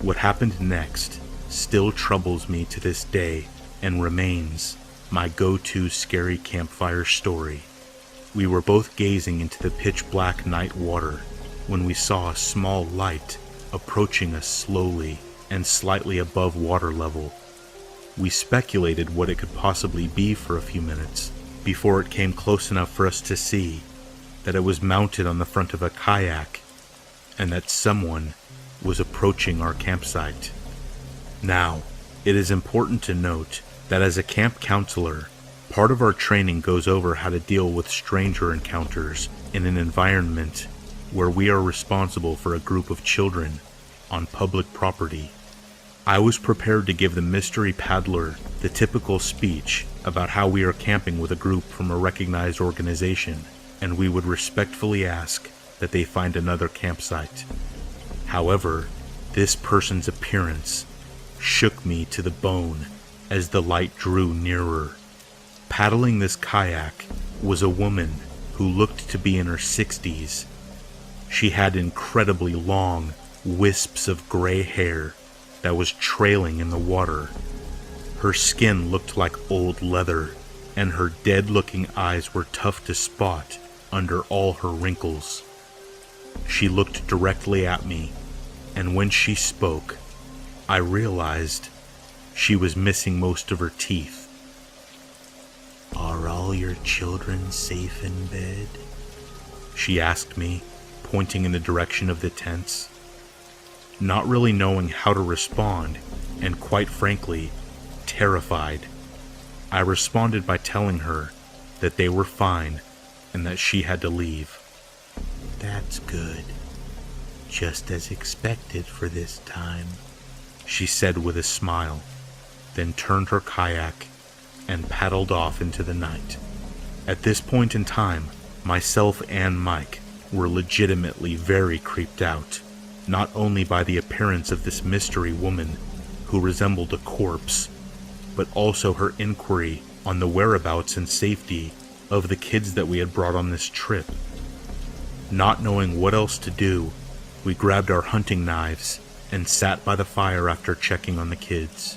What happened next still troubles me to this day and remains my go-to scary campfire story. We were both gazing into the pitch-black night water when we saw a small light approaching us slowly and slightly above water level. We speculated what it could possibly be for a few minutes before it came close enough for us to see that it was mounted on the front of a kayak and that someone was approaching our campsite. Now, it is important to note that as a camp counselor, part of our training goes over how to deal with stranger encounters in an environment where we are responsible for a group of children on public property. I was prepared to give the mystery paddler the typical speech about how we are camping with a group from a recognized organization, and we would respectfully ask that they find another campsite. However, this person's appearance shook me to the bone as the light drew nearer. Paddling this kayak was a woman who looked to be in her 60s. She had incredibly long wisps of gray hair that was trailing in the water. Her skin looked like old leather, and her dead-looking eyes were tough to spot under all her wrinkles. She looked directly at me, and when she spoke, I realized she was missing most of her teeth. "Are all your children safe in bed?" she asked me, pointing in the direction of the tents. Not really knowing how to respond, and quite frankly, terrified, I responded by telling her that they were fine and that she had to leave. "That's good. Just as expected for this time," she said with a smile, then turned her kayak and paddled off into the night. At this point in time, myself and Mike were legitimately very creeped out, not only by the appearance of this mystery woman who resembled a corpse, but also her inquiry on the whereabouts and safety of the kids that we had brought on this trip. Not knowing what else to do, we grabbed our hunting knives and sat by the fire after checking on the kids.